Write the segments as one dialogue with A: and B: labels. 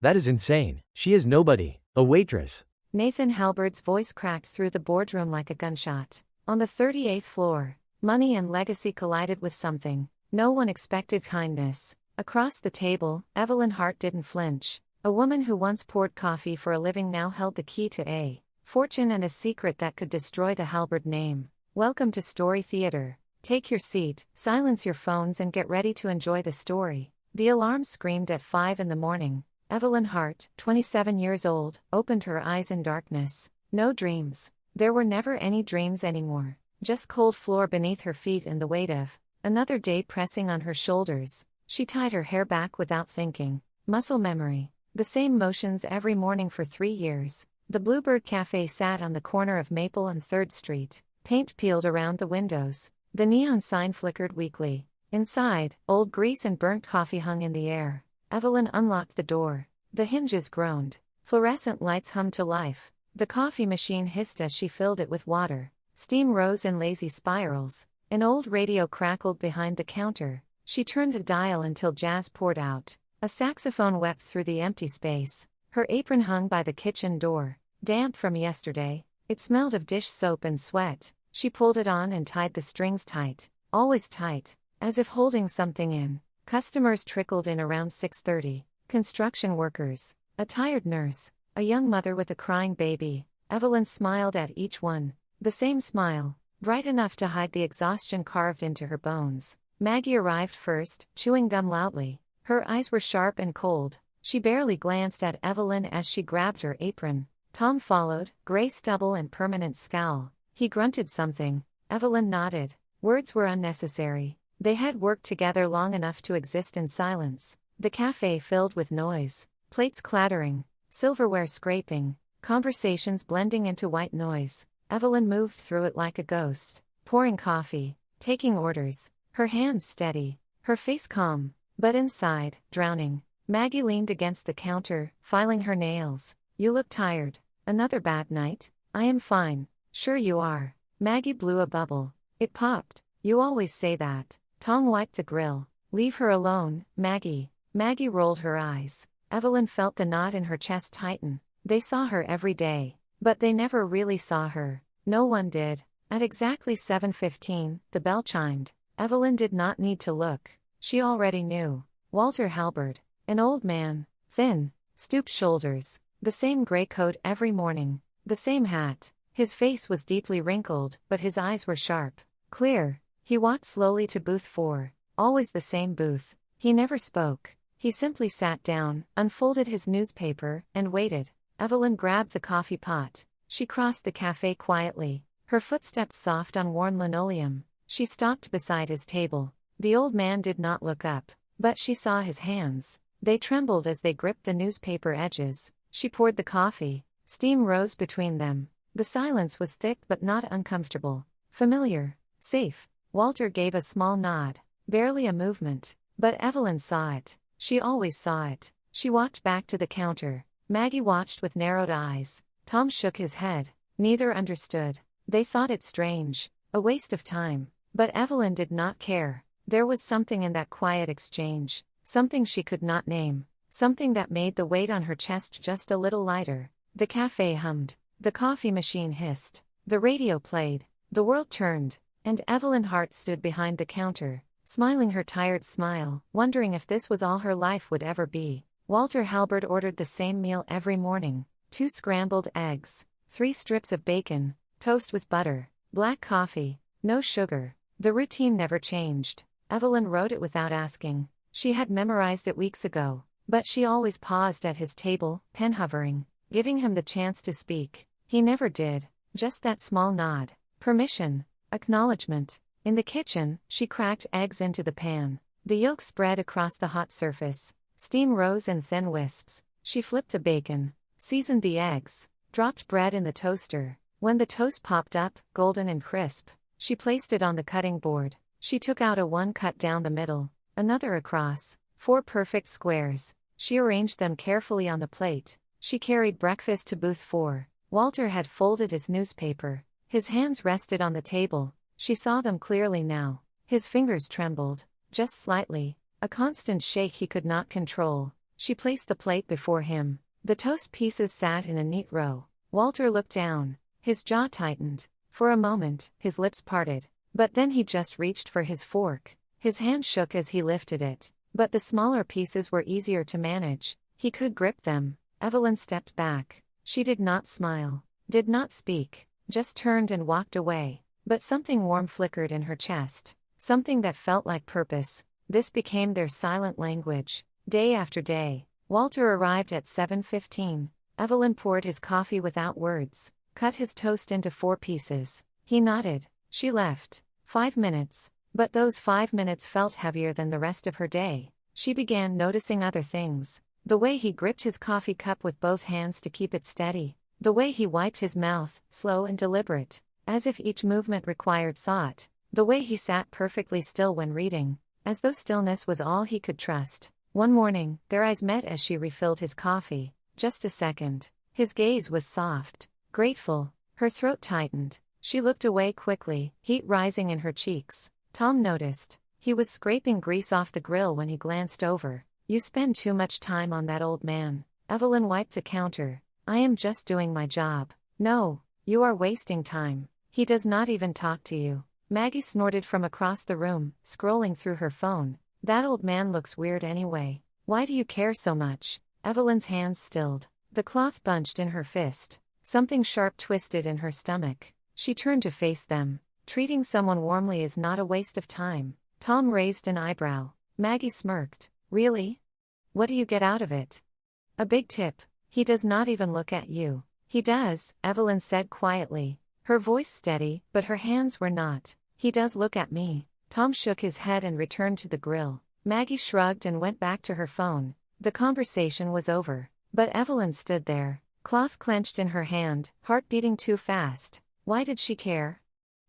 A: That is insane. She is nobody. A waitress.
B: Nathan Halberd's voice cracked through the boardroom like a gunshot. On the 38th floor, money and legacy collided with something. No one expected kindness. Across the table, Evelyn Hart didn't flinch. A woman who once poured coffee for a living now held the key to a fortune and a secret that could destroy the Halberd name. Welcome to Story Theater. Take your seat, silence your phones and get ready to enjoy the story. The alarm screamed at 5 in the morning. Evelyn Hart, 27 years old, opened her eyes in darkness. No dreams. There were never any dreams anymore. Just cold floor beneath her feet and the weight of another day pressing on her shoulders. She tied her hair back without thinking. Muscle memory. The same motions every morning for 3 years. The Bluebird Cafe sat on the corner of Maple and 3rd Street. Paint peeled around the windows. The neon sign flickered weakly. Inside, old grease and burnt coffee hung in the air. Evelyn unlocked the door. The hinges groaned. Fluorescent lights hummed to life. The coffee machine hissed as she filled it with water. Steam rose in lazy spirals. An old radio crackled behind the counter. She turned the dial until jazz poured out. A saxophone wept through the empty space. Her apron hung by the kitchen door, damp from yesterday. It smelled of dish soap and sweat. She pulled it on and tied the strings tight. Always tight, as if holding something in. Customers trickled in around 6:30. Construction workers, a tired nurse, a young mother with a crying baby. Evelyn smiled at each one. The same smile, bright enough to hide the exhaustion carved into her bones. Maggie arrived first, chewing gum loudly. Her eyes were sharp and cold. She barely glanced at Evelyn as she grabbed her apron. Tom followed, gray stubble and permanent scowl. He grunted something. Evelyn nodded. Words were unnecessary. They had worked together long enough to exist in silence. The cafe filled with noise. Plates clattering. Silverware scraping. Conversations blending into white noise. Evelyn moved through it like a ghost. Pouring coffee. Taking orders. Her hands steady. Her face calm. But inside, drowning. Maggie leaned against the counter, filing her nails. You look tired. Another bad night? I am fine. Sure you are. Maggie blew a bubble. It popped. You always say that. Tom wiped the grill. Leave her alone, Maggie. Maggie rolled her eyes. Evelyn felt the knot in her chest tighten. They saw her every day. But they never really saw her. No one did. At exactly 7:15, the bell chimed. Evelyn did not need to look. She already knew. Walter Halberd. An old man. Thin. Stooped shoulders. The same gray coat every morning. The same hat. His face was deeply wrinkled, but his eyes were sharp. Clear. He walked slowly to booth 4. Always the same booth. He never spoke. He simply sat down, unfolded his newspaper, and waited. Evelyn grabbed the coffee pot. She crossed the cafe quietly. Her footsteps soft on worn linoleum. She stopped beside his table. The old man did not look up. But she saw his hands. They trembled as they gripped the newspaper edges. She poured the coffee. Steam rose between them. The silence was thick but not uncomfortable. Familiar. Safe. Walter gave a small nod. Barely a movement. But Evelyn saw it. She always saw it. She walked back to the counter. Maggie watched with narrowed eyes. Tom shook his head. Neither understood. They thought it strange. A waste of time. But Evelyn did not care. There was something in that quiet exchange. Something she could not name. Something that made the weight on her chest just a little lighter. The cafe hummed. The coffee machine hissed. The radio played. The world turned. And Evelyn Hart stood behind the counter, smiling her tired smile, wondering if this was all her life would ever be. Walter Halberd ordered the same meal every morning. 2 scrambled eggs, 3 strips of bacon, toast with butter, black coffee, no sugar. The routine never changed. Evelyn wrote it without asking. She had memorized it weeks ago. But she always paused at his table, pen hovering, giving him the chance to speak. He never did. Just that small nod. Permission. Acknowledgement. In the kitchen, she cracked eggs into the pan. The yolk spread across the hot surface. Steam rose in thin wisps. She flipped the bacon, seasoned the eggs, dropped bread in the toaster. When the toast popped up, golden and crisp, she placed it on the cutting board. She took out a one cut down the middle, another across, 4 perfect squares. She arranged them carefully on the plate. She carried breakfast to booth 4. Walter had folded his newspaper. His hands rested on the table. She saw them clearly now. His fingers trembled, just slightly, a constant shake he could not control. She placed the plate before him. The toast pieces sat in a neat row. Walter looked down. His jaw tightened. For a moment, his lips parted. But then he just reached for his fork. His hand shook as he lifted it. But the smaller pieces were easier to manage. He could grip them. Evelyn stepped back. She did not smile. Did not speak. Just turned and walked away. But something warm flickered in her chest. Something that felt like purpose. This became their silent language. Day after day. Walter arrived at 7:15. Evelyn poured his coffee without words. Cut his toast into 4 pieces. He nodded. She left. 5 minutes. But those 5 minutes felt heavier than the rest of her day. She began noticing other things. The way he gripped his coffee cup with both hands to keep it steady. The way he wiped his mouth, slow and deliberate, as if each movement required thought. The way he sat perfectly still when reading, as though stillness was all he could trust. One morning, their eyes met as she refilled his coffee. Just a second. His gaze was soft, grateful. Her throat tightened. She looked away quickly, heat rising in her cheeks. Tom noticed. He was scraping grease off the grill when he glanced over. "You spend too much time on that old man." Evelyn wiped the counter. "I am just doing my job." "No, you are wasting time. He does not even talk to you." Maggie snorted from across the room, scrolling through her phone. "That old man looks weird anyway. Why do you care so much?" Evelyn's hands stilled. The cloth bunched in her fist. Something sharp twisted in her stomach. She turned to face them. Treating someone warmly is not a waste of time. Tom raised an eyebrow. Maggie smirked. "Really? What do you get out of it?" "A big tip. He does not even look at you." "He does," Evelyn said quietly. Her voice steady, but her hands were not. "He does look at me." Tom shook his head and returned to the grill. Maggie shrugged and went back to her phone. The conversation was over. But Evelyn stood there, cloth clenched in her hand, heart beating too fast. Why did she care?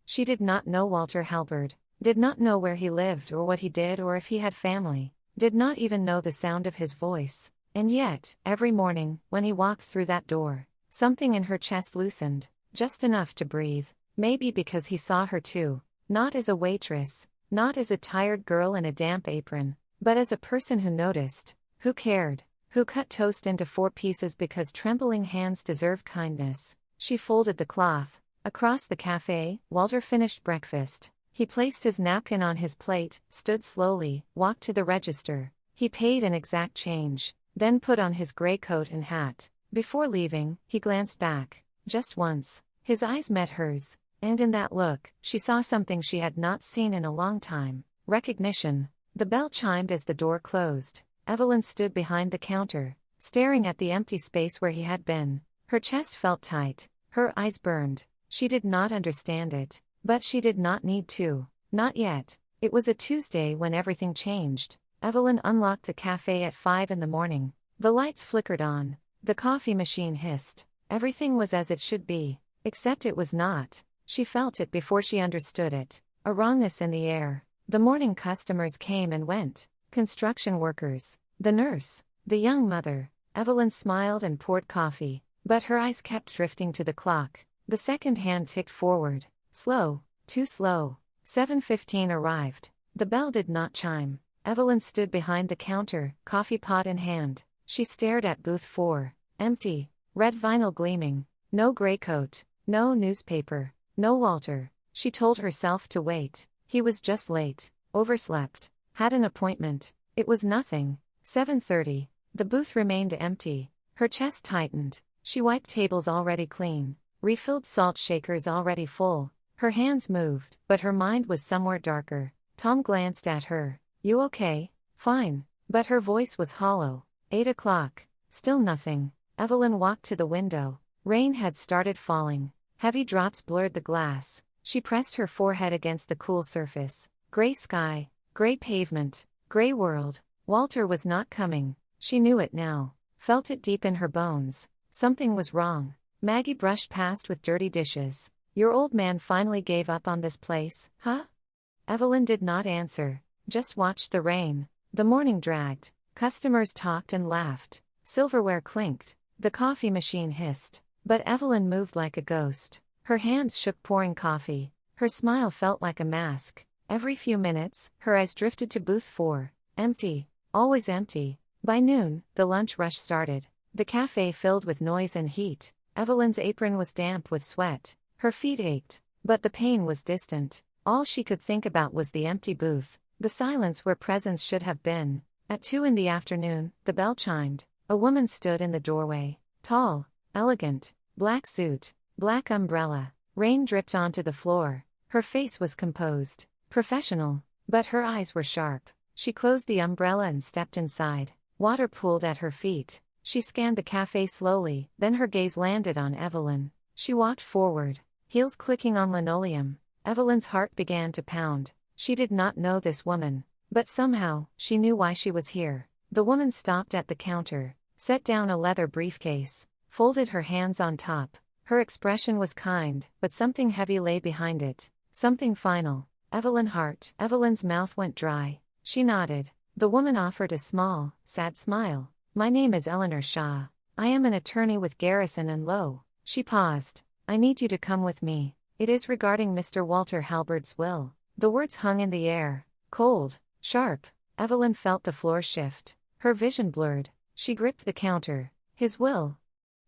B: She did not know Walter Halberd, did not know where he lived or what he did or if he had family, did not even know the sound of his voice. And yet, every morning, when he walked through that door, something in her chest loosened, just enough to breathe. Maybe because he saw her too, not as a waitress, not as a tired girl in a damp apron, but as a person who noticed, who cared, who cut toast into 4 pieces because trembling hands deserve kindness. She folded the cloth. Across the cafe, Walter finished breakfast. He placed his napkin on his plate, stood slowly, walked to the register. He paid an exact change, then put on his gray coat and hat. Before leaving, he glanced back. Just once. His eyes met hers, and in that look, she saw something she had not seen in a long time. Recognition. The bell chimed as the door closed. Evelyn stood behind the counter, staring at the empty space where he had been. Her chest felt tight. Her eyes burned. She did not understand it, but she did not need to. Not yet. It was a Tuesday when everything changed. Evelyn unlocked the cafe at 5 in the morning. The lights flickered on. The coffee machine hissed. Everything was as it should be. Except it was not. She felt it before she understood it. A wrongness in the air. The morning customers came and went. Construction workers. The nurse. The young mother. Evelyn smiled and poured coffee, but her eyes kept drifting to the clock. The second hand ticked forward. Slow. Too slow. 7:15 arrived. The bell did not chime. Evelyn stood behind the counter, coffee pot in hand. She stared at booth 4. Empty. Red vinyl gleaming. No gray coat. No newspaper. No Walter. She told herself to wait. He was just late. Overslept. Had an appointment. It was nothing. 7:30. The booth remained empty. Her chest tightened. She wiped tables already clean. Refilled salt shakers already full. Her hands moved, but her mind was somewhere darker. Tom glanced at her. "You okay?" "Fine." But her voice was hollow. 8 o'clock. Still nothing. Evelyn walked to the window. Rain had started falling. Heavy drops blurred the glass. She pressed her forehead against the cool surface. Gray sky. Gray pavement. Gray world. Walter was not coming. She knew it now. Felt it deep in her bones. Something was wrong. Maggie brushed past with dirty dishes. "Your old man finally gave up on this place, huh?" Evelyn did not answer. Just watched the rain. The morning dragged. Customers talked and laughed. Silverware clinked. The coffee machine hissed. But Evelyn moved like a ghost. Her hands shook pouring coffee. Her smile felt like a mask. Every few minutes, her eyes drifted to booth 4. Empty. Always empty. By noon, the lunch rush started. The cafe filled with noise and heat. Evelyn's apron was damp with sweat. Her feet ached, but the pain was distant. All she could think about was the empty booth, the silence where presence should have been. At 2 in the afternoon, the bell chimed. A woman stood in the doorway. Tall, elegant, black suit, black umbrella. Rain dripped onto the floor. Her face was composed, professional, but her eyes were sharp. She closed the umbrella and stepped inside. Water pooled at her feet. She scanned the cafe slowly, then her gaze landed on Evelyn. She walked forward, heels clicking on linoleum. Evelyn's heart began to pound. She did not know this woman, but somehow, she knew why she was here. The woman stopped at the counter, set down a leather briefcase, folded her hands on top. Her expression was kind, but something heavy lay behind it. Something final. Evelyn's mouth went dry. She nodded. The woman offered a small, sad smile. My name is Eleanor Shaw. I am an attorney with Garrison & Lowe. She paused. I need you to come with me. It is regarding Mr. Walter Halbert's will. The words hung in the air. Cold, sharp. Evelyn felt the floor shift. Her vision blurred. She gripped the counter. His will.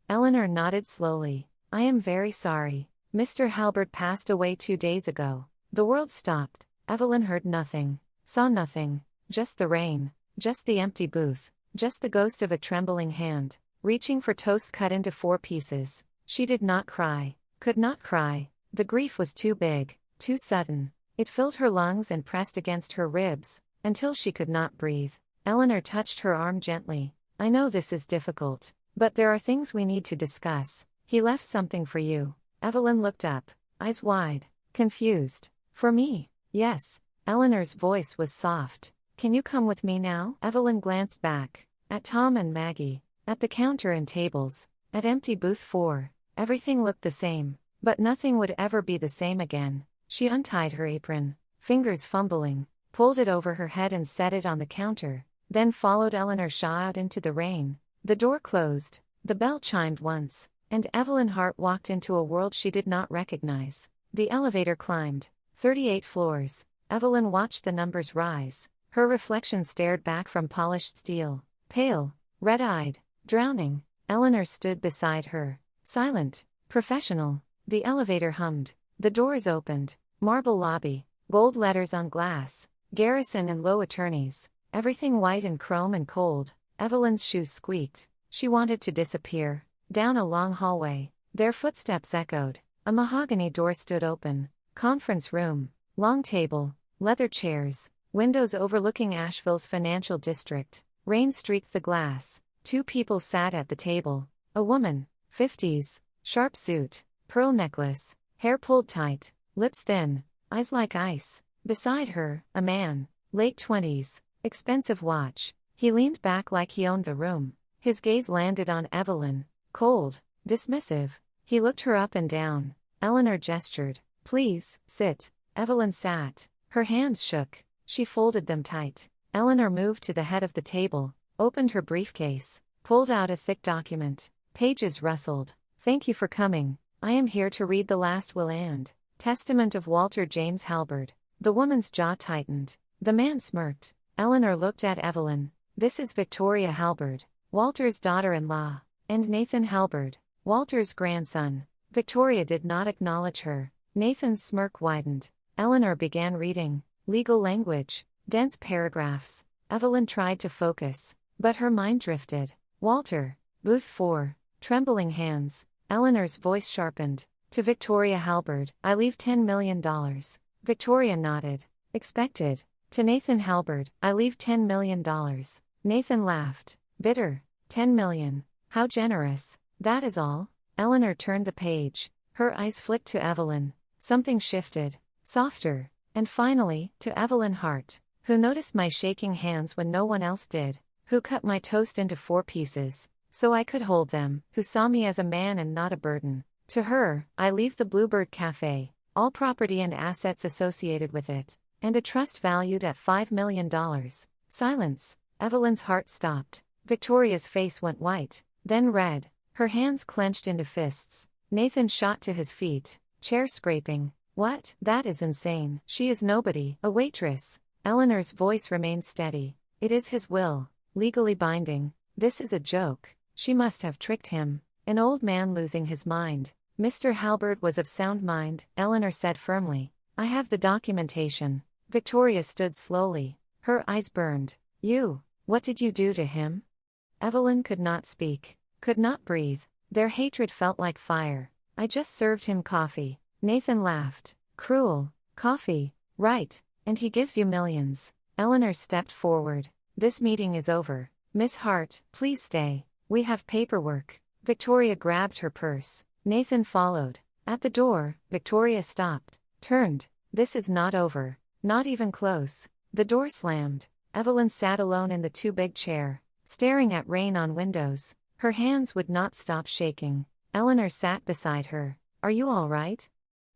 B: Eleanor nodded slowly. I am very sorry. Mr. Halbert passed away 2 days ago. The world stopped. Evelyn heard nothing, saw nothing, just the rain, just the empty booth, just the ghost of a trembling hand, reaching for toast cut into 4 pieces. She did not cry, could not cry. The grief was too big, too sudden. It filled her lungs and pressed against her ribs, until she could not breathe. Eleanor touched her arm gently. I know this is difficult, but there are things we need to discuss. He left something for you. Evelyn looked up, eyes wide, confused. For me? Yes. Eleanor's voice was soft. Can you come with me now? Evelyn glanced back. At Tom and Maggie. At the counter and tables. At empty booth 4. Everything looked the same. But nothing would ever be the same again. She untied her apron, fingers fumbling, pulled it over her head and set it on the counter, then followed Eleanor Shaw out into the rain. The door closed. The bell chimed once, and Evelyn Hart walked into a world she did not recognize. The elevator climbed. 38 floors. Evelyn watched the numbers rise. Her reflection stared back from polished steel. Pale, red-eyed, drowning. Eleanor stood beside her. Silent, professional. The elevator hummed. The doors opened. Marble lobby. Gold letters on glass. Garrison & Lowe attorneys. Everything white and chrome and cold. Evelyn's shoes squeaked. She wanted to disappear. Down a long hallway. Their footsteps echoed. A mahogany door stood open. Conference room. Long table. Leather chairs. Windows overlooking Asheville's financial district. Rain streaked the glass. 2 people sat at the table. A woman, 50s, sharp suit, pearl necklace, hair pulled tight, lips thin, eyes like ice. Beside her, a man, late 20s, expensive watch. He leaned back like he owned the room. His gaze landed on Evelyn, cold, dismissive. He looked her up and down. Eleanor gestured. Please, sit. Evelyn sat. Her hands shook. She folded them tight. Eleanor moved to the head of the table, opened her briefcase, pulled out a thick document. Pages rustled. Thank you for coming. I am here to read the last will and testament of Walter James Halbert. The woman's jaw tightened. The man smirked. Eleanor looked at Evelyn. This is Victoria Halbert, Walter's daughter-in-law, and Nathan Halbert, Walter's grandson. Victoria did not acknowledge her. Nathan's smirk widened. Eleanor began reading. Legal language. Dense paragraphs. Evelyn tried to focus, but her mind drifted. Walter. Booth 4. Trembling hands. Eleanor's voice sharpened. To Victoria Halbert, I leave $10 million. Victoria nodded. Expected. To Nathan Halbert, I leave $10 million. Nathan laughed. Bitter. 10 million. How generous. That is all. Eleanor turned the page. Her eyes flicked to Evelyn. Something shifted. Softer. And finally, to Evelyn Hart, who noticed my shaking hands when no one else did, who cut my toast into 4 pieces, so I could hold them, who saw me as a man and not a burden. To her, I leave the Bluebird Cafe, all property and assets associated with it, and a trust valued at $5 million. Silence. Evelyn's heart stopped. Victoria's face went white, then red. Her hands clenched into fists. Nathan shot to his feet, chair scraping. What? That is insane. She is nobody, a waitress. Eleanor's voice remained steady. It is his will. legally binding. This is a joke. She must have tricked him. An old man losing his mind. Mr. Halbert was of sound mind, Eleanor said firmly. I have the documentation. Victoria stood slowly. Her eyes burned. What did you do to him? Evelyn could not speak, could not breathe. Their hatred felt like fire. I just served him coffee. Nathan laughed. Cruel. Coffee. Right. And he gives you millions. Eleanor stepped forward. This meeting is over. Miss Hart, please stay. We have paperwork. Victoria grabbed her purse. Nathan followed. At the door, Victoria stopped, turned. This is not over. Not even close. The door slammed. Evelyn sat alone in the too big chair, staring at rain on windows. Her hands would not stop shaking. Eleanor sat beside her. Are you all right?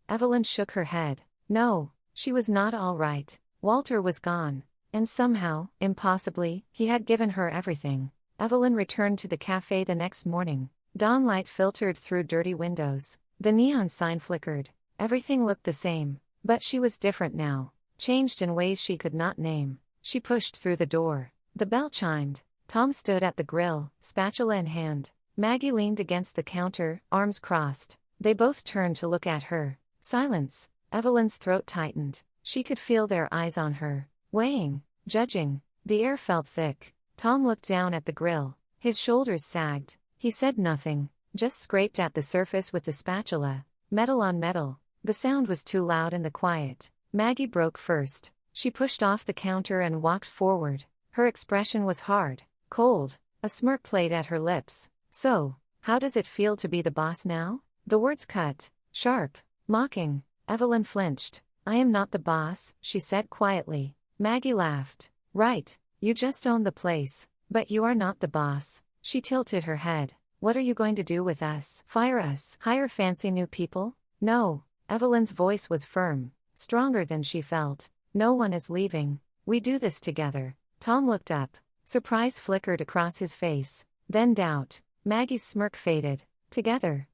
B: Evelyn shook her head. No, she was not all right. Walter was gone. And somehow, impossibly, he had given her everything. Evelyn returned to the cafe the next morning. Dawn light filtered through dirty windows. The neon sign flickered. Everything looked the same. But she was different now. Changed in ways she could not name. She pushed through the door. The bell chimed. Tom stood at the grill, spatula in hand. Maggie leaned against the counter, arms crossed. They both turned to look at her. Silence. Evelyn's throat tightened. She could feel their eyes on her. Weighing. Judging. The air felt thick. Tom looked down at the grill. His shoulders sagged. He said nothing, just scraped at the surface with the spatula. Metal on metal. The sound was too loud in the quiet. Maggie broke first. She pushed off the counter and walked forward. Her expression was hard, cold. A smirk played at her lips. So, how does it feel to be the boss now? The words cut, sharp, mocking. Evelyn flinched. I am not the boss, she said quietly. Maggie laughed. Right, you just own the place, but you are not the boss. She tilted her head. What are you going to do with us? Fire us? Hire fancy new people? No. Evelyn's voice was firm, stronger than she felt. No one is leaving. We do this together. Tom looked up. Surprise flickered across his face. Then doubt. Maggie's smirk faded. Together.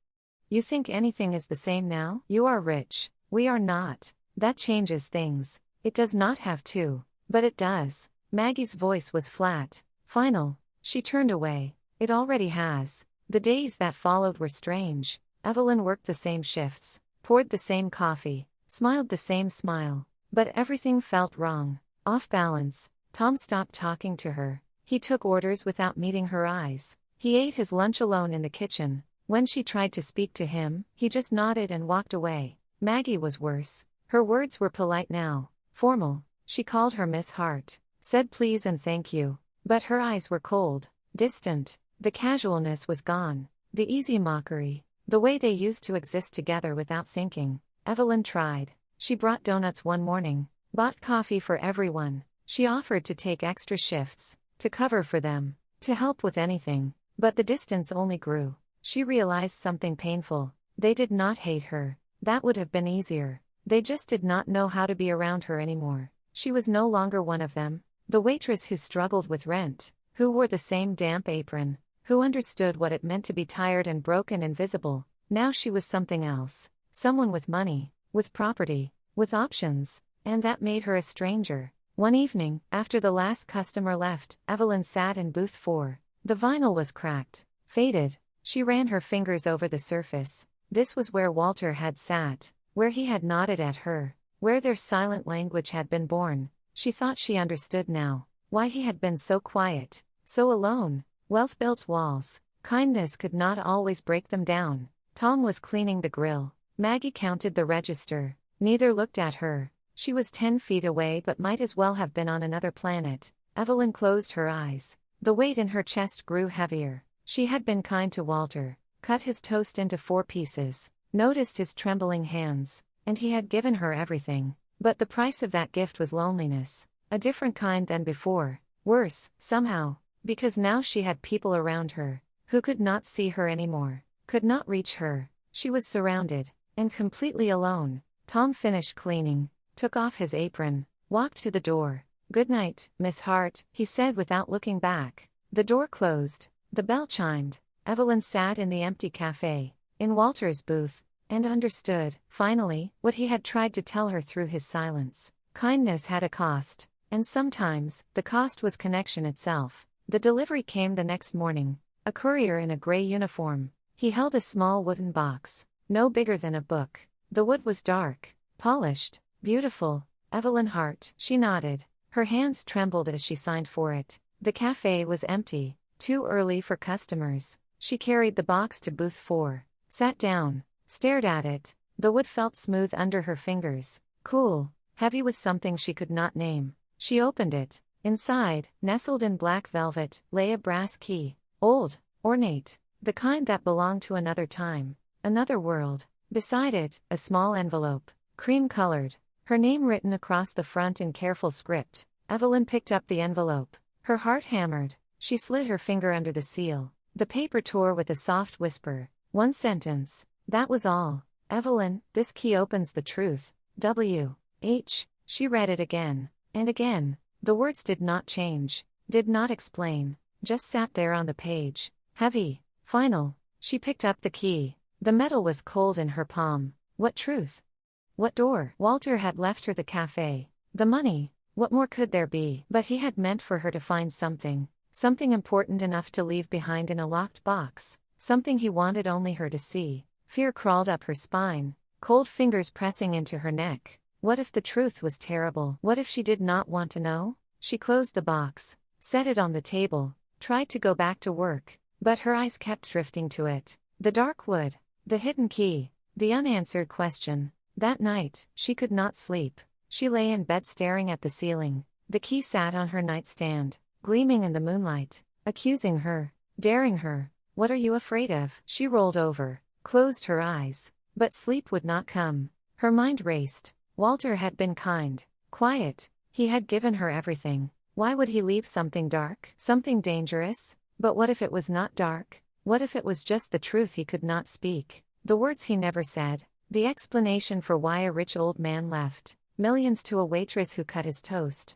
B: You think anything is the same now? You are rich. We are not. That changes things. It does not have to. But it does. Maggie's voice was flat. Final. She turned away. It already has. The days that followed were strange. Evelyn worked the same shifts, poured the same coffee, smiled the same smile. But everything felt wrong. Off balance. Tom stopped talking to her. He took orders without meeting her eyes. He ate his lunch alone in the kitchen. When she tried to speak to him, he just nodded and walked away. Maggie was worse. Her words were polite now. Formal. She called her Miss Hart. Said please and thank you. But her eyes were cold. Distant. The casualness was gone. The easy mockery. The way they used to exist together without thinking. Evelyn tried. She brought donuts one morning. Bought coffee for everyone. She offered to take extra shifts. To cover for them. To help with anything. But the distance only grew. She realized something painful. They did not hate her. That would have been easier. They just did not know how to be around her anymore. She was no longer one of them. The waitress who struggled with rent. Who wore the same damp apron. Who understood what it meant to be tired and broken and visible. Now she was something else. Someone with money. With property. With options. And that made her a stranger. One evening, after the last customer left, Evelyn sat in booth 4. The vinyl was cracked. Faded. She ran her fingers over the surface. This was where Walter had sat. Where he had nodded at her. Where their silent language had been born. She thought she understood now. Why he had been so quiet. So alone. Wealth built walls. Kindness could not always break them down. Tom was cleaning the grill. Maggie counted the register. Neither looked at her. She was 10 feet away but might as well have been on another planet. Evelyn closed her eyes. The weight in her chest grew heavier. She had been kind to Walter. Cut his toast into 4 pieces. Noticed his trembling hands. And he had given her everything. But the price of that gift was loneliness. A different kind than before. Worse, somehow. Because now she had people around her. Who could not see her anymore. Could not reach her. She was surrounded. And completely alone. Tom finished cleaning. Took off his apron. Walked to the door. Good night, Miss Hart, he said without looking back. The door closed. The bell chimed. Evelyn sat in the empty cafe. In Walter's booth. And understood, finally, what he had tried to tell her through his silence. Kindness had a cost. And sometimes, the cost was connection itself. The delivery came the next morning. A courier in a gray uniform. He held a small wooden box, no bigger than a book. The wood was dark, polished, beautiful. Evelyn Hart, she nodded. Her hands trembled as she signed for it. The cafe was empty, too early for customers. She carried the box to booth 4, sat down, stared at it. The wood felt smooth under her fingers, cool, heavy with something she could not name. She opened it. Inside, nestled in black velvet, lay a brass key, old, ornate, the kind that belonged to another time, another world. Beside it, a small envelope, cream-colored, her name written across the front in careful script. Evelyn picked up the envelope. Her heart hammered. She slid her finger under the seal. The paper tore with a soft whisper. One sentence. That was all. Evelyn, this key opens the truth. W.H. She read it again. And again. The words did not change. Did not explain. Just sat there on the page. Heavy. Final. She picked up the key. The metal was cold in her palm. What truth? What door? Walter had left her the cafe. The money. What more could there be? But he had meant for her to find something. Something important enough to leave behind in a locked box. Something he wanted only her to see. Fear crawled up her spine. Cold fingers pressing into her neck. What if the truth was terrible? What if she did not want to know? She closed the box. Set it on the table. Tried to go back to work. But her eyes kept drifting to it. The dark wood. The hidden key. The unanswered question. That night, she could not sleep. She lay in bed staring at the ceiling. The key sat on her nightstand, gleaming in the moonlight, accusing her, daring her. What are you afraid of? She rolled over, closed her eyes. But sleep would not come. Her mind raced. Walter had been kind, quiet. He had given her everything. Why would he leave something dark, something dangerous? But what if it was not dark? What if it was just the truth he could not speak? The words he never said. The explanation for why a rich old man left millions to a waitress who cut his toast.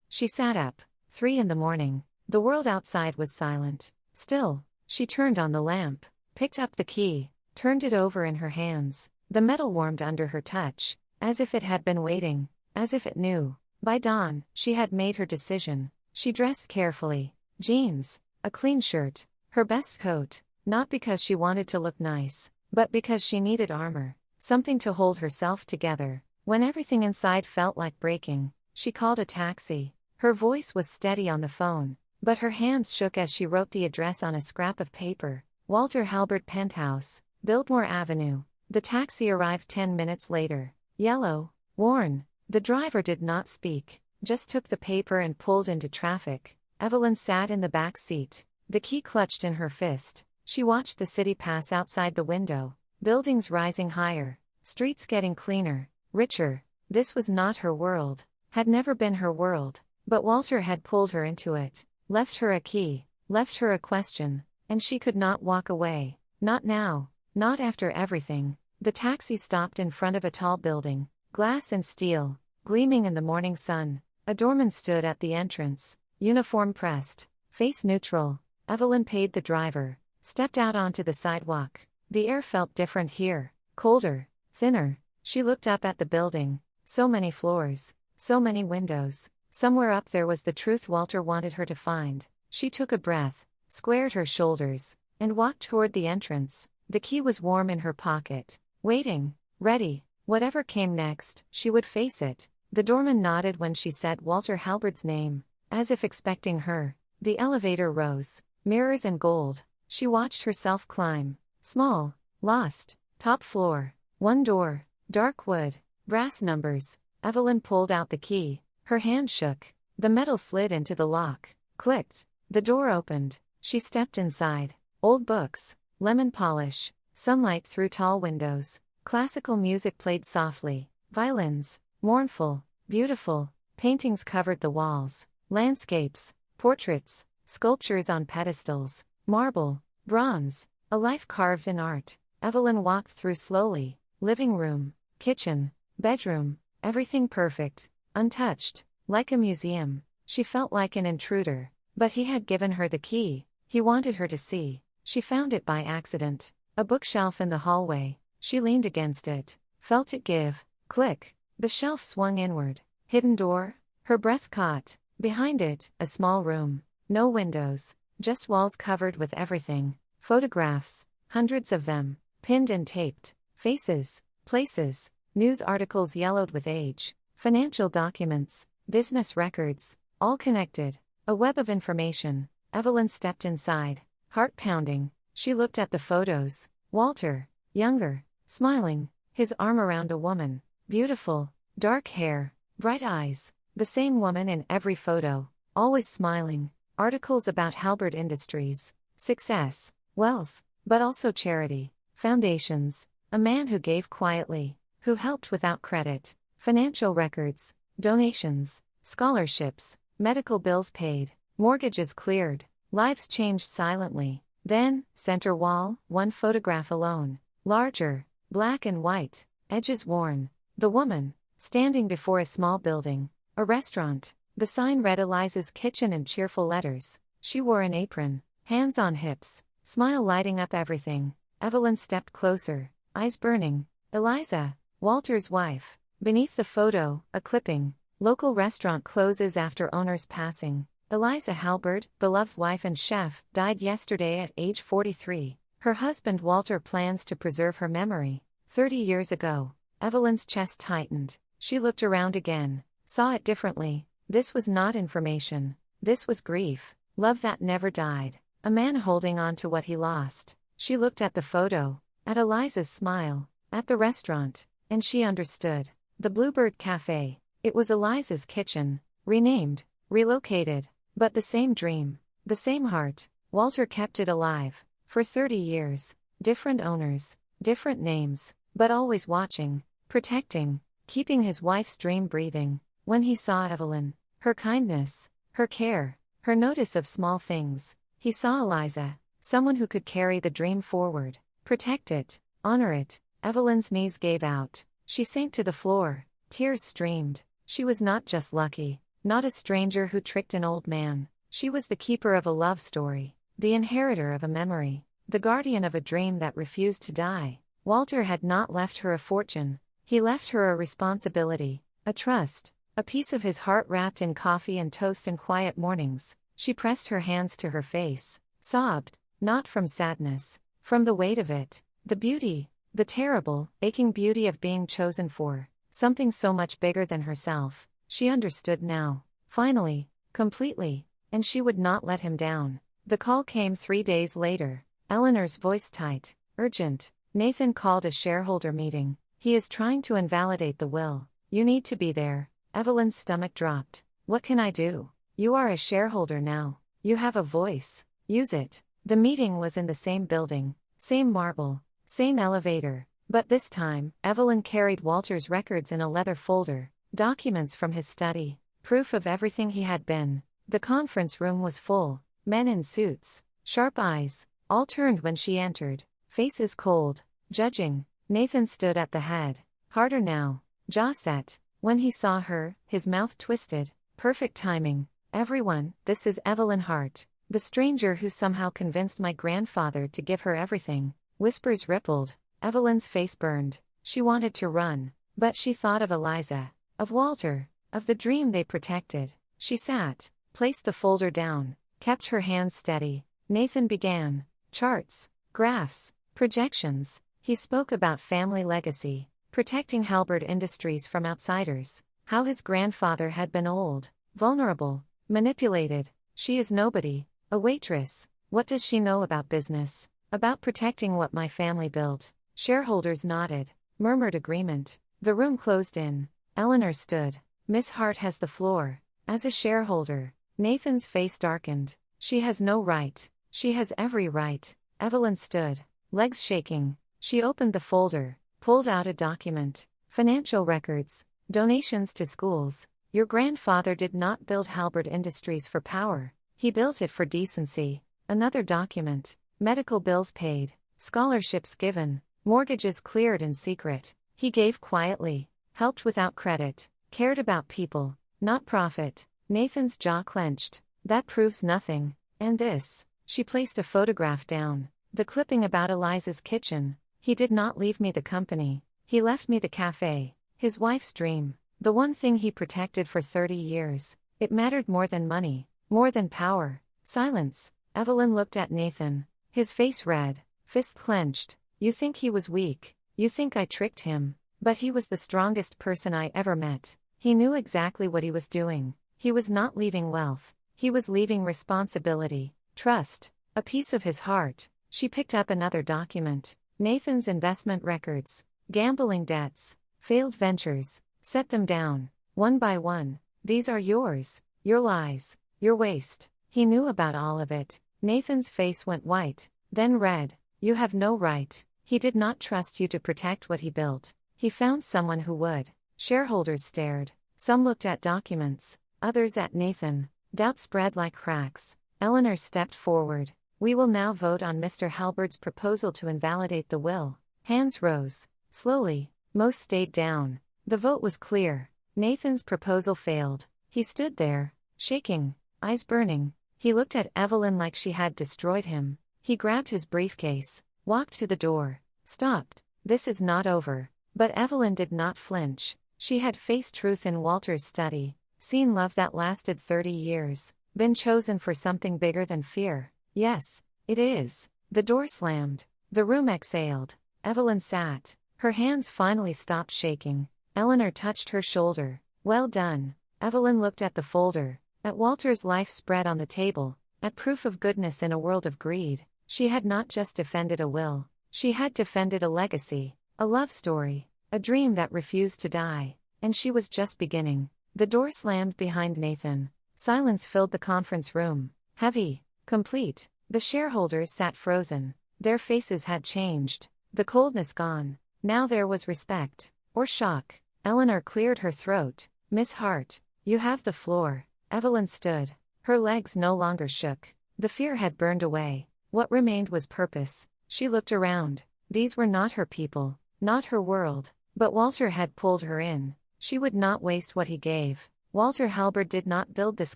B: She sat up. 3 a.m. The world outside was silent. Still. She turned on the lamp, picked up the key, turned it over in her hands. The metal warmed under her touch, as if it had been waiting, as if it knew. By dawn, she had made her decision. She dressed carefully. Jeans, a clean shirt, her best coat, not because she wanted to look nice, but because she needed armor. Something to hold herself together. When everything inside felt like breaking, she called a taxi. Her voice was steady on the phone, but her hands shook as she wrote the address on a scrap of paper. Walter Halbert Penthouse, Biltmore Avenue. The taxi arrived 10 minutes later. Yellow, worn. The driver did not speak, just took the paper and pulled into traffic. Evelyn sat in the back seat, the key clutched in her fist. She watched the city pass outside the window. Buildings rising higher, streets getting cleaner, richer. This was not her world, had never been her world, but Walter had pulled her into it, left her a key, left her a question, and she could not walk away, not now, not after everything. The taxi stopped in front of a tall building, glass and steel, gleaming in the morning sun. A doorman stood at the entrance, uniform pressed, face neutral. Evelyn paid the driver, stepped out onto the sidewalk. The air felt different here, colder, thinner. She looked up at the building. So many floors, so many windows. Somewhere up there was the truth Walter wanted her to find. She took a breath, squared her shoulders, and walked toward the entrance. The key was warm in her pocket, waiting, ready. Whatever came next, she would face it. The doorman nodded when she said Walter Halbert's name, as if expecting her. The elevator rose, mirrors and gold. She watched herself climb. Small, lost, top floor, one door, dark wood, brass numbers. Evelyn pulled out the key. Her hand shook. The metal slid into the lock, clicked. The door opened. She stepped inside. Old books, lemon polish, sunlight through tall windows. Classical music played softly. Violins, mournful, beautiful. Paintings covered the walls. Landscapes, portraits, sculptures on pedestals, marble, bronze. A life carved in art. Evelyn walked through slowly. Living room, kitchen, bedroom, everything perfect, untouched, like a museum. She felt like an intruder. But he had given her the key. He wanted her to see. She found it by accident. A bookshelf in the hallway. She leaned against it, felt it give. Click. The shelf swung inward. Hidden door. Her breath caught. Behind it, a small room. no windows, just walls covered with everything. Photographs, hundreds of them, pinned and taped. Faces, places, news articles yellowed with age, financial documents, business records, all connected. A web of information. Evelyn stepped inside, heart pounding. She looked at the photos. Walter, younger, smiling, his arm around a woman. Beautiful, dark hair, bright eyes. The same woman in every photo, always smiling. Articles about Halberd Industries, success, wealth, but also charity, foundations. A man who gave quietly, who helped without credit. Financial records, donations, scholarships, medical bills paid, mortgages cleared, lives changed silently. Then, center wall, one photograph alone. Larger, black and white, edges worn. The woman, standing before a small building, a restaurant. The sign read Eliza's Kitchen in cheerful letters. She wore an apron, hands on hips, smile lighting up everything. Evelyn stepped closer, eyes burning. Eliza, Walter's wife. Beneath the photo, a clipping. Local restaurant closes after owner's passing. Eliza Halberd, beloved wife and chef, died yesterday at age 43. Her husband Walter plans to preserve her memory. 30 years ago. Evelyn's chest tightened. She looked around again, saw it differently. This was not information. This was grief. Love that never died. A man holding on to what he lost. She looked at the photo, at Eliza's smile, at the restaurant, and she understood. The Bluebird Cafe. It was Eliza's kitchen, renamed, relocated, but the same dream, the same heart. Walter kept it alive. For 30 years. Different owners, different names, but always watching, protecting, keeping his wife's dream breathing. When he saw Evelyn, her kindness, her care, her notice of small things, he saw Eliza, someone who could carry the dream forward, protect it, honor it. Evelyn's knees gave out. She sank to the floor, tears streamed. She was not just lucky, not a stranger who tricked an old man. She was the keeper of a love story, the inheritor of a memory, the guardian of a dream that refused to die. Walter had not left her a fortune. He left her a responsibility, a trust, a piece of his heart wrapped in coffee and toast and quiet mornings. She pressed her hands to her face, sobbed, not from sadness, from the weight of it, the beauty, the terrible, aching beauty of being chosen for something so much bigger than herself. She understood now, finally, completely, and she would not let him down. The call came 3 days later, Eleanor's voice tight, urgent. Nathan called a shareholder meeting. He is trying to invalidate the will. You need to be there. Evelyn's stomach dropped. What can I do? You are a shareholder now. You have a voice. Use it. The meeting was in the same building, same marble, same elevator. But this time, Evelyn carried Walter's records in a leather folder, documents from his study, proof of everything he had been. The conference room was full, men in suits, sharp eyes, all turned when she entered, faces cold, judging. Nathan stood at the head, harder now, jaw set. When he saw her, his mouth twisted. Perfect timing. Everyone, this is Evelyn Hart, the stranger who somehow convinced my grandfather to give her everything. Whispers rippled. Evelyn's face burned. She wanted to run, but she thought of Eliza, of Walter, of the dream they protected. She sat, placed the folder down, kept her hands steady. Nathan began. Charts, graphs, projections. He spoke about family legacy, protecting Halberd Industries from outsiders, how his grandfather had been old, vulnerable, manipulated. She is nobody, a waitress. What does she know about business? About protecting what my family built. Shareholders nodded, murmured agreement. The room closed in. Eleanor stood. Miss Hart has the floor. As a shareholder. Nathan's face darkened. She has no right. She has every right. Evelyn stood, legs shaking. She opened the folder, pulled out a document. Financial records, donations to schools. Your grandfather did not build Halberd Industries for power. He built it for decency. Another document. Medical bills paid, scholarships given, mortgages cleared in secret. He gave quietly, helped without credit, cared about people, not profit. Nathan's jaw clenched. That proves nothing. And this. She placed a photograph down. The clipping about Eliza's kitchen. He did not leave me the company. He left me the cafe. His wife's dream. The one thing he protected for 30 years. It mattered more than money, more than power. Silence. Evelyn looked at Nathan. His face red, fist clenched. You think he was weak. You think I tricked him. But he was the strongest person I ever met. He knew exactly what he was doing. He was not leaving wealth. He was leaving responsibility, trust, a piece of his heart. She picked up another document. Nathan's investment records, gambling debts, failed ventures. Set them down, one by one. These are yours, your lies, your waste. He knew about all of it. Nathan's face went white, then red. You have no right. He did not trust you to protect what he built. He found someone who would. Shareholders stared. Some looked at documents, others at Nathan. Doubt spread like cracks. Eleanor stepped forward. We will now vote on Mr. Halbert's proposal to invalidate the will. Hands rose. Slowly, most stayed down. The vote was clear. Nathan's proposal failed. He stood there, shaking, eyes burning. He looked at Evelyn like she had destroyed him. He grabbed his briefcase, walked to the door, stopped. This is not over. But Evelyn did not flinch. She had faced truth in Walter's study, seen love that lasted 30 years, been chosen for something bigger than fear. Yes, it is. The door slammed. The room exhaled. Evelyn sat. Her hands finally stopped shaking. Eleanor touched her shoulder. Well done. Evelyn looked at the folder, at Walter's life spread on the table, at proof of goodness in a world of greed. She had not just defended a will, she had defended a legacy, a love story, a dream that refused to die, and she was just beginning. The door slammed behind Nathan. Silence filled the conference room. Heavy, complete. The shareholders sat frozen. Their faces had changed. The coldness gone. Now there was respect. Or shock. Eleanor cleared her throat. Miss Hart, you have the floor. Evelyn stood. Her legs no longer shook. The fear had burned away. What remained was purpose. She looked around. These were not her people, not her world. But Walter had pulled her in. She would not waste what he gave. Walter Halbert did not build this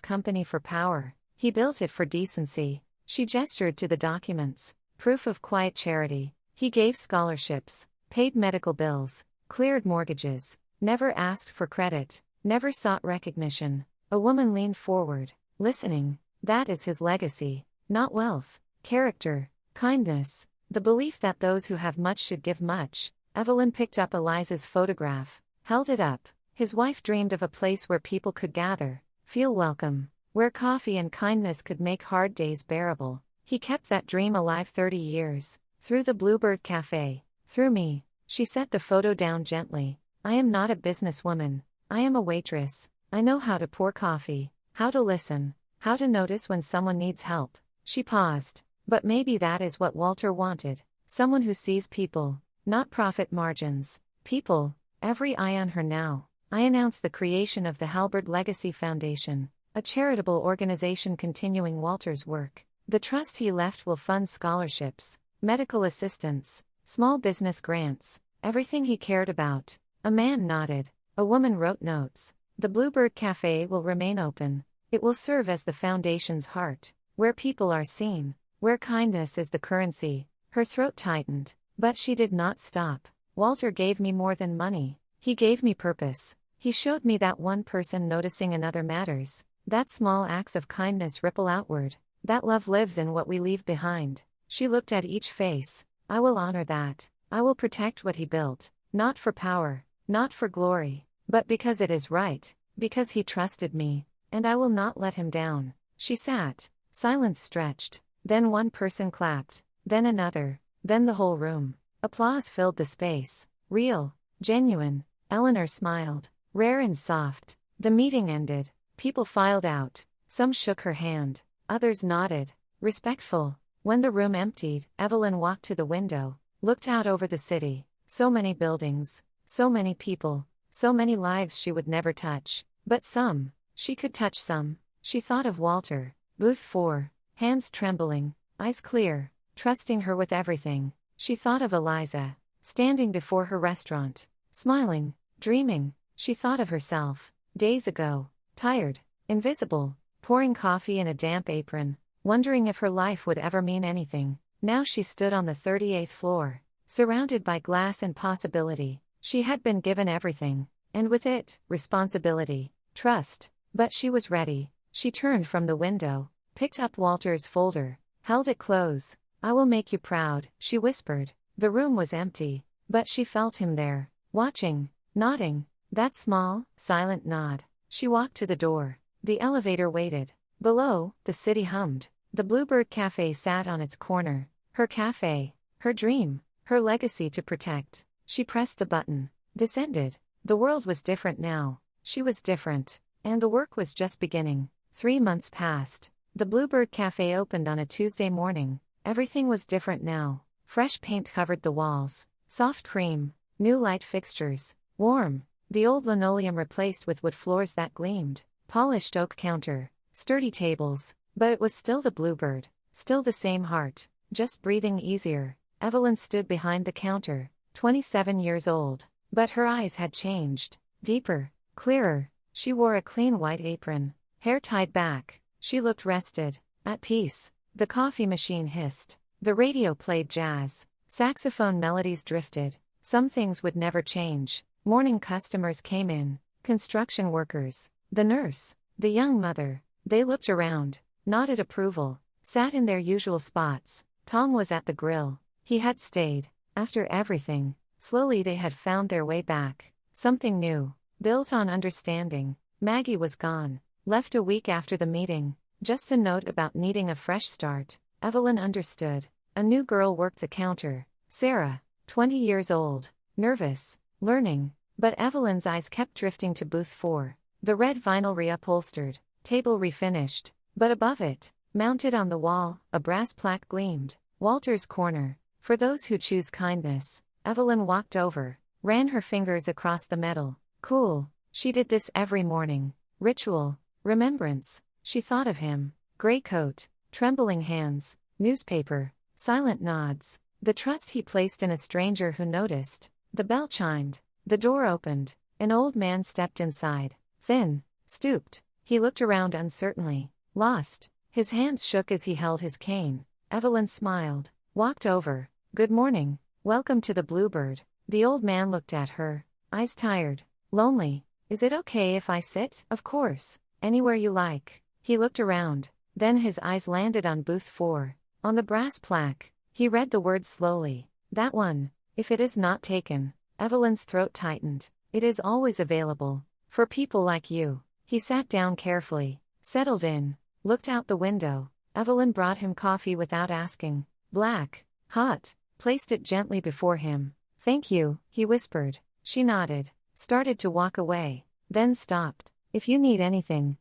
B: company for power. He built it for decency. She gestured to the documents. Proof of quiet charity. He gave scholarships, paid medical bills, cleared mortgages, never asked for credit, never sought recognition. A woman leaned forward, listening. That is his legacy. Not wealth, character, kindness, the belief that those who have much should give much. Evelyn picked up Eliza's photograph, held it up. His wife dreamed of a place where people could gather, feel welcome, where coffee and kindness could make hard days bearable. He kept that dream alive 30 years. Through the Bluebird Cafe, through me. She set the photo down gently. I am not a businesswoman. I am a waitress. I know how to pour coffee, how to listen, how to notice when someone needs help. She paused. But maybe that is what Walter wanted. Someone who sees people, not profit margins. People. Every eye on her now. I announced the creation of the Halbert Legacy Foundation, a charitable organization continuing Walter's work. The trust he left will fund scholarships, medical assistance, small business grants, everything he cared about. A man nodded. A woman wrote notes. The Bluebird Cafe will remain open. It will serve as the foundation's heart, where people are seen, where kindness is the currency. Her throat tightened, but she did not stop. Walter gave me more than money. He gave me purpose. He showed me that one person noticing another matters. That small acts of kindness ripple outward. That love lives in what we leave behind. She looked at each face. I will honor that. I will protect what he built. Not for power, not for glory, but because it is right, because he trusted me, and I will not let him down. She sat. Silence stretched. Then one person clapped, then another, then the whole room. Applause filled the space. Real, genuine. Eleanor smiled, rare and soft. The meeting ended. People filed out. Some shook her hand, others nodded, respectful. When the room emptied, Evelyn walked to the window, looked out over the city. So many buildings, so many people, so many lives she would never touch. But some, she could touch some. She thought of Walter, booth 4, hands trembling, eyes clear, trusting her with everything. She thought of Eliza, standing before her restaurant, smiling, dreaming. She thought of herself, days ago, tired, invisible, pouring coffee in a damp apron, wondering if her life would ever mean anything. Now she stood on the 38th floor, surrounded by glass and possibility. She had been given everything, and with it, responsibility, trust. But she was ready. She turned from the window, picked up Walter's folder, held it close. "I will make you proud," she whispered. The room was empty, but she felt him there, watching, nodding. That small, silent nod. She walked to the door. The elevator waited. Below, the city hummed. The Bluebird Cafe sat on its corner. Her cafe, her dream, her legacy to protect. She pressed the button. Descended. The world was different now. She was different. And the work was just beginning. 3 months passed. The Bluebird Cafe opened on a Tuesday morning. Everything was different now. Fresh paint covered the walls. Soft cream. New light fixtures. Warm. The old linoleum replaced with wood floors that gleamed. Polished oak counter. Sturdy tables. But it was still the Bluebird. Still the same heart. Just breathing easier. Evelyn stood behind the counter. 27 years old. But her eyes had changed. Deeper. Clearer. She wore a clean white apron. Hair tied back. She looked rested. At peace. The coffee machine hissed. The radio played jazz. Saxophone melodies drifted. Some things would never change. Morning customers came in. Construction workers. The nurse. The young mother. They looked around. Nodded approval. Sat in their usual spots. Tom was at the grill. He had stayed. After everything. Slowly they had found their way back. Something new. Built on understanding. Maggie was gone. Left a week after the meeting. Just a note about needing a fresh start. Evelyn understood. A new girl worked the counter. Sarah. 20 years old. Nervous. Learning. But Evelyn's eyes kept drifting to booth 4. The red vinyl reupholstered. Table refinished. But above it, mounted on the wall, a brass plaque gleamed. Walter's Corner. For those who choose kindness. Evelyn walked over. Ran her fingers across the metal. Cool. She did this every morning. Ritual. Remembrance. She thought of him. Gray coat. Trembling hands. Newspaper. Silent nods. The trust he placed in a stranger who noticed. The bell chimed. The door opened. An old man stepped inside. Thin. Stooped. He looked around uncertainly. Lost. His hands shook as he held his cane. Evelyn smiled. Walked over. Good morning. Welcome to the Bluebird. The old man looked at her. Eyes tired. Lonely. Is it okay if I sit? Of course. Anywhere you like. He looked around. Then his eyes landed on booth 4. On the brass plaque. He read the words slowly. That one. If it is not taken. Evelyn's throat tightened. It is always available. For people like you. He sat down carefully. Settled in. Looked out the window. Evelyn brought him coffee without asking. Black. Hot. Placed it gently before him. Thank you, he whispered. She nodded. Started to walk away. Then stopped. If you need anything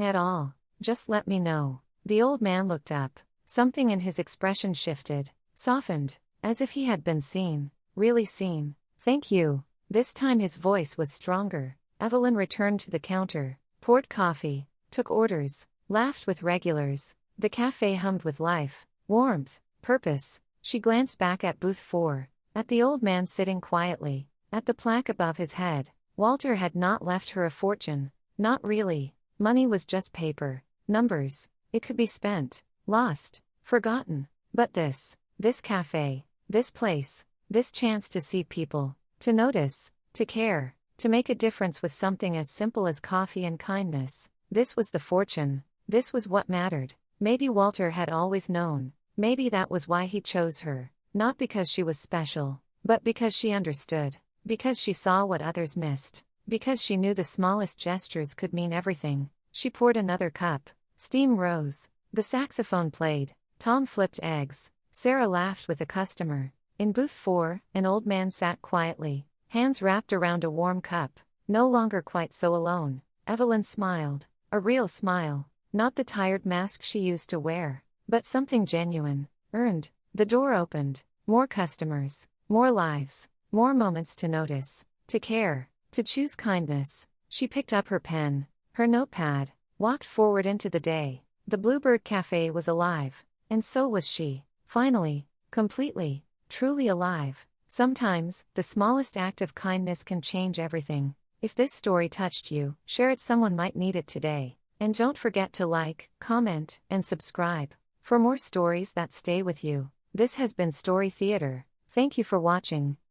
B: at all, just let me know. The old man looked up. Something in his expression shifted. Softened. As if he had been seen. Really seen. Thank you. This time his voice was stronger. Evelyn returned to the counter. Poured coffee. Took orders. Laughed with regulars. The cafe hummed with life. Warmth. Purpose. She glanced back at booth 4. At the old man sitting quietly. At the plaque above his head. Walter had not left her a fortune. Not really. Money was just paper. Numbers. It could be spent. Lost. Forgotten. But this cafe. This place. This chance to see people. To notice. To care. To make a difference with something as simple as coffee and kindness. This was the fortune. This was what mattered. Maybe Walter had always known. Maybe that was why he chose her. Not because she was special. But because she understood. Because she saw what others missed. Because she knew the smallest gestures could mean everything. She poured another cup. Steam rose. The saxophone played. Tom flipped eggs. Sarah laughed with a customer. In booth 4, an old man sat quietly. Hands wrapped around a warm cup. No longer quite so alone. Evelyn smiled. A real smile. Not the tired mask she used to wear. But something genuine. Earned. The door opened. More customers. More lives. More moments to notice. To care. To choose kindness. She picked up her pen. Her notepad. Walked forward into the day. The Bluebird Cafe was alive. And so was she. Finally. Completely. Truly alive. Sometimes, the smallest act of kindness can change everything. If this story touched you, share it, someone might need it today. And don't forget to like, comment, and subscribe. For more stories that stay with you. This has been Story Theater. Thank you for watching.